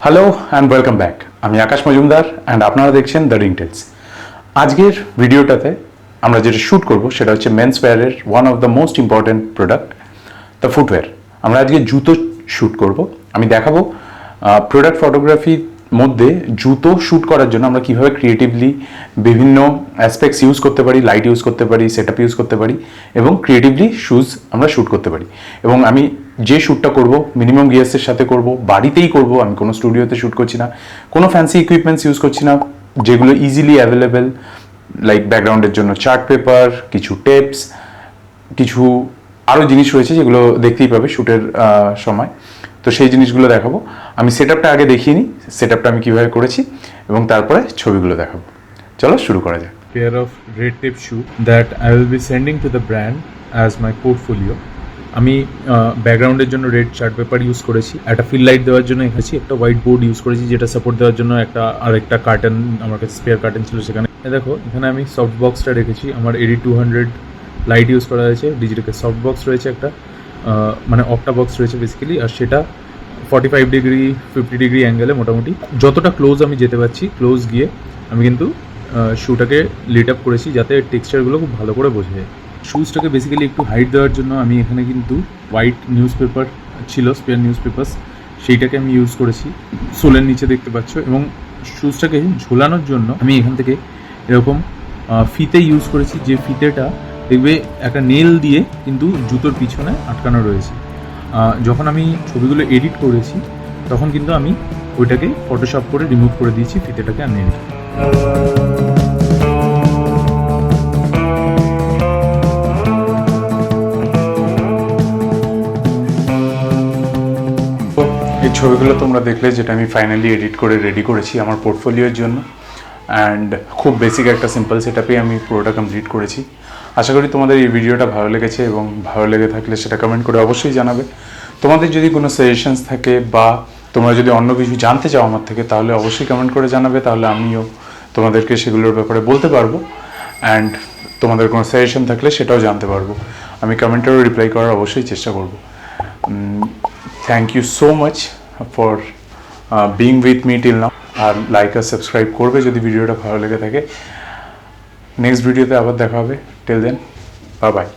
Hello and welcome back. আমি আকাশ Majumdar and আপনারা দেখছেন দ্য রিংটেলস। আজকের ভিডিওটাতে আমরা যেটা শ্যুট করব সেটা হচ্ছে মেন্স ওয়্যারের one of the most important product, the footwear. আমরা আজকে জুতো শ্যুট করব। আমি দেখাবো প্রোডাক্ট ফটোগ্রাফির মধ্যে জুতো শ্যুট করার জন্য আমরা কীভাবে ক্রিয়েটিভলি বিভিন্ন অ্যাসপেক্টস ইউজ করতে পারি, লাইট ইউজ করতে পারি, সেটআপ ইউজ করতে পারি এবং ক্রিয়েটিভলি শুজ আমরা শ্যুট করতে পারি। এবং আমি যে শ্যুটটা করব মিনিমাম গিয়ার্সের সাথে করব, বাড়িতেই করব, আমি কোনো স্টুডিওতে শ্যুট করছি না, কোনো ফ্যান্সি ইকুইপমেন্টস ইউজ করছি না, যেগুলো ইজিলি অ্যাভেলেবেল, লাইক ব্যাকগ্রাউন্ডের জন্য চার্ট পেপার, কিছু টেপস, কিছু আরও জিনিস রয়েছে যেগুলো দেখতেই পাবে শ্যুটের সময়। তো সেই জিনিসগুলো দেখাবো। আমি সেটআপটা আগে দেখিয়ে নিই, সেটআপটা আমি কীভাবে করেছি এবং তারপরে ছবিগুলো দেখাবো। চলো শুরু করা যাক। Pair of red tape shoe that I will be sending to the brand as my portfolio. আমি ব্যাকগ্রাউন্ডের জন্য রেড চার্ট পেপার ইউজ করেছি, একটা ফিল লাইট দেওয়ার জন্য এসেছি, একটা হোয়াইট বোর্ড ইউজ করেছি যেটা সাপোর্ট দেওয়ার জন্য আরেকটা কার্টেন, আমার কাছে স্পেয়ার কার্টেন ছিল সেখানে। দেখো এখানে আমি সফট বক্সটা রেখেছি, আমার AD 200 লাইট ইউজ করা হয়েছে, ডিজিটাল সফট বক্স রয়েছে একটা, মানে অক্টা বক্স রয়েছে বেসিক্যালি, আর সেটা 45 ডিগ্রি 50 ডিগ্রি অ্যাঙ্গেলে মোটামুটি যতটা ক্লোজ আমি যেতে পারছি, ক্লোজ গিয়ে আমি কিন্তু শ্যুটাকে লিট আপ করেছি যাতে টেক্সচারগুলো খুব ভালো করে বোঝা যায়। শুজটাকে বেসিক্যালি একটু হাইট দেওয়ার জন্য আমি এখানে কিন্তু হোয়াইট নিউজ পেপার ছিল, স্পেয়ার নিউজ পেপার্স, সেইটাকে আমি ইউজ করেছি সোলের নিচে দেখতে পাচ্ছ। এবং শুজটাকে ঝোলানোর জন্য আমি এখান থেকে এরকম ফিতে ইউজ করেছি, যে ফিতেটা দেখবে একটা নেল দিয়ে কিন্তু জুতোর পিছনে আটকানো রয়েছে। যখন আমি ছবিগুলো এডিট করেছি তখন কিন্তু আমি ওইটাকে ফটোশপ করে রিমুভ করে দিয়েছি ফিতেটাকে আর নেলটা। এই ছবিগুলো তোমরা দেখলে, যেটা আমি ফাইনালি এডিট করে রেডি করেছি আমার পোর্টফোলিওর জন্য। অ্যান্ড খুব বেসিক একটা সিম্পল সেটআপে আমি পুরোটা কমপ্লিট করেছি। আশা করি তোমাদের এই ভিডিওটা ভালো লেগেছে এবং ভালো লেগে থাকলে সেটা কমেন্ট করে অবশ্যই জানাবে। তোমাদের যদি কোনো সাজেশনস থাকে বা তোমরা যদি অন্য কিছু জানতে চাও আমার থেকে, তাহলে অবশ্যই কমেন্ট করে জানাবে, তাহলে আমিও তোমাদেরকে সেগুলোর ব্যাপারে বলতে পারবো। অ্যান্ড তোমাদের কোনো সাজেশন থাকলে সেটাও জানতে পারবো, আমি কমেন্টেরও রিপ্লাই করার অবশ্যই চেষ্টা করবো। Thank you so much for being with me till now. আর লাইক আর সাবস্ক্রাইব করবে যদি ভিডিওটা ভালো লেগে থাকে। নেক্সট ভিডিওতে আবার দেখা হবে। Till then, bye by.